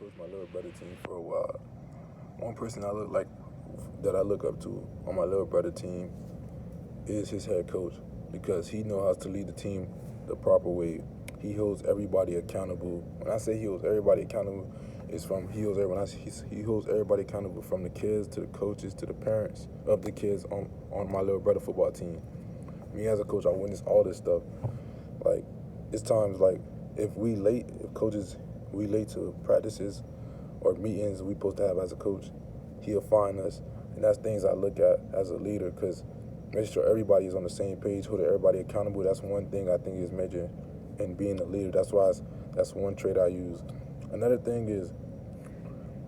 coached my little brother team for a while. One person that I look up to on my little brother team is his head coach because he knows how to lead the team the proper way. He holds everybody accountable. When I say he holds everybody accountable, he holds everybody accountable, from the kids to the coaches to the parents of the kids on my little brother football team. Me as a coach, I witness all this stuff. Like, it's times like if coaches we late to practices or meetings we supposed to have as a coach, he'll find us, and that's things I look at as a leader, because make sure everybody is on the same page, holding everybody accountable. That's one thing I think is major in being a leader. That's one trait I use. Another thing is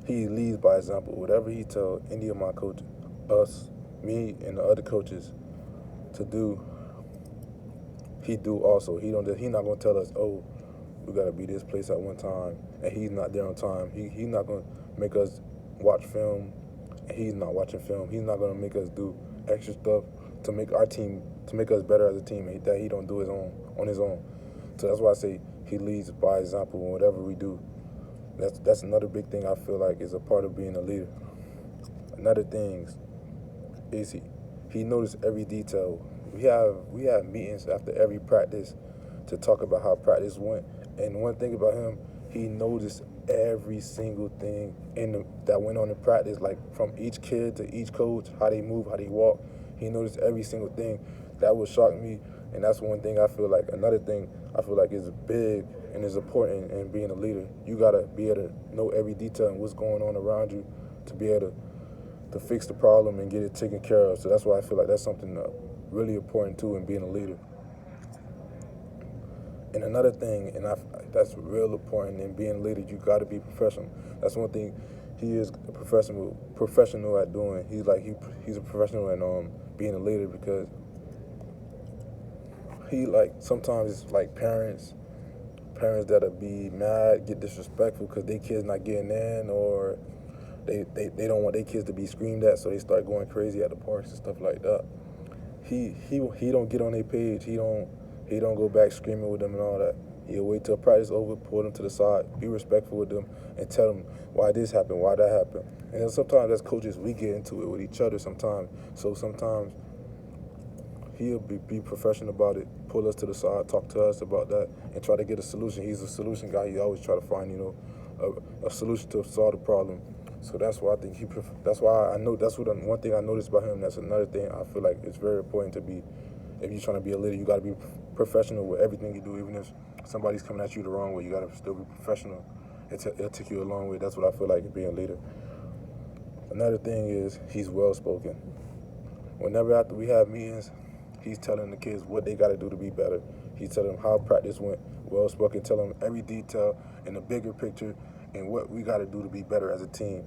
he leads by example. Whatever he tell any of my coaches, us, me, and the other coaches to do, he do also. He not gonna tell us, oh, we gotta be this place at one time, and he's not there on time. He not gonna make us watch film, and he's not watching film. He's not gonna make us do extra stuff to make our team, to make us better as a team, and that he don't do on his own. So that's why I say he leads by example in whatever we do. That's another big thing I feel like is a part of being a leader. Another thing is he noticed every detail. We have meetings after every practice to talk about how practice went. And one thing about him, he noticed every single thing that went on in practice, like from each kid to each coach, how they move, how they walk. He noticed every single thing. That would shock me, and that's one thing I feel like. Another thing I feel like is big and is important in being a leader. You gotta be able to know every detail and what's going on around you to be able to fix the problem and get it taken care of. So that's why I feel like that's something really important too in being a leader. And another thing, that's real important in being a leader, you got to be professional. That's one thing he is a professional at doing. He's a professional at being a leader, because he, like, sometimes it's like parents that'll be mad, get disrespectful because their kids not getting in, or they don't want their kids to be screamed at, so they start going crazy at the parks and stuff like that. He don't get on their page. He don't go back screaming with them and all that. He'll wait till practice over, pull them to the side, be respectful with them, and tell them why this happened, why that happened. And then sometimes as coaches, we get into it with each other sometimes. So sometimes he'll be professional about it, pull us to the side, talk to us about that, and try to get a solution. He's a solution guy. He always try to find, a solution to solve the problem. So that's why I think that's why I know one thing I noticed about him. That's another thing I feel like it's very important to be. If you're trying to be a leader, you got to be professional with everything you do. Even if somebody's coming at you the wrong way, you got to still be professional. It'll take you a long way. That's what I feel like being a leader. Another thing is he's well-spoken. Whenever after we have meetings, he's telling the kids what they got to do to be better. He's telling them how practice went, well-spoken, telling them every detail in the bigger picture and what we got to do to be better as a team.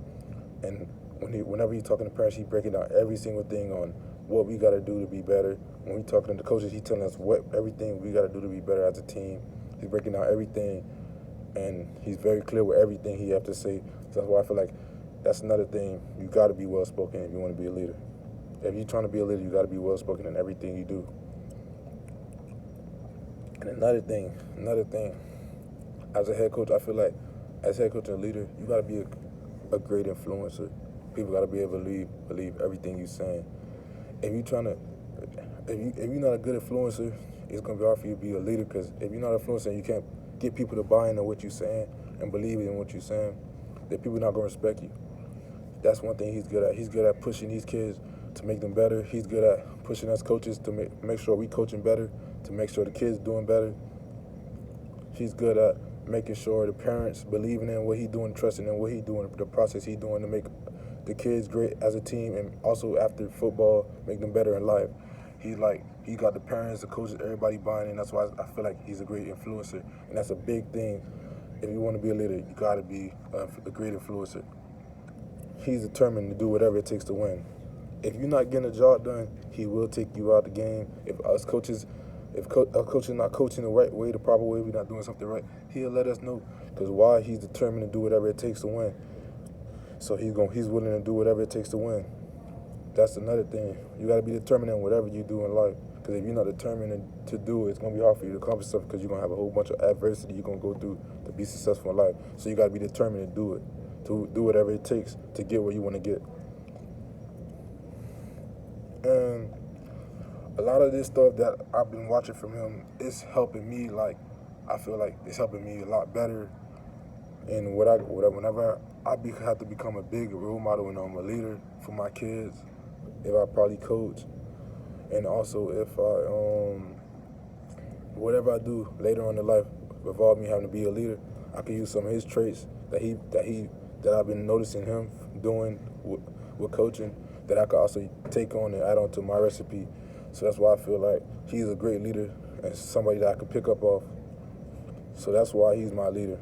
And whenever he's talking to parents, he's breaking down every single thing on what we got to do to be better. When we talking to the coaches, he's telling us everything we got to do to be better as a team. He's breaking down everything, and he's very clear with everything he have to say. So that's why I feel like that's another thing. You got to be well-spoken if you want to be a leader. If you're trying to be a leader, you got to be well-spoken in everything you do. And another thing, as a head coach, I feel like as head coach and leader, you got to be a great influencer. People got to be able to believe everything you're saying. If you're not a good influencer, it's gonna be hard for you to be a leader. Because if you're not an influencer, you can't get people to buy into what you're saying and believe in what you're saying, then people are not gonna respect you. That's one thing he's good at. He's good at pushing these kids to make them better. He's good at pushing us coaches to make sure we coaching better, to make sure the kids doing better. He's good at making sure the parents believing in what he's doing, trusting in what he's doing, the process he's doing to make the kids great as a team, and also after football, make them better in life. He got the parents, the coaches, everybody buying in. That's why I feel like he's a great influencer, and that's a big thing. If you want to be a leader, you got to be a great influencer. He's determined to do whatever it takes to win. If you're not getting a job done, he will take you out the game. If a coach is not coaching the right way, the proper way, we're not doing something right, he'll let us know. Because why? He's determined to do whatever it takes to win. So he's willing to do whatever it takes to win. That's another thing. You got to be determined in whatever you do in life. Because if you're not determined to do it, it's going to be hard for you to accomplish stuff because you're going to have a whole bunch of adversity you're going to go through to be successful in life. So you got to be determined to do it, to do whatever it takes to get where you want to get. And a lot of this stuff that I've been watching from him is helping me. Like, I feel like it's helping me a lot better. And whenever I have to become a big role model and I'm a leader for my kids, if I probably coach, and also if whatever I do later on in life involve me having to be a leader, I can use some of his traits that I've been noticing him doing with coaching, that I could also take on and add on to my recipe. So that's why I feel like he's a great leader and somebody that I could pick up off. So that's why he's my leader.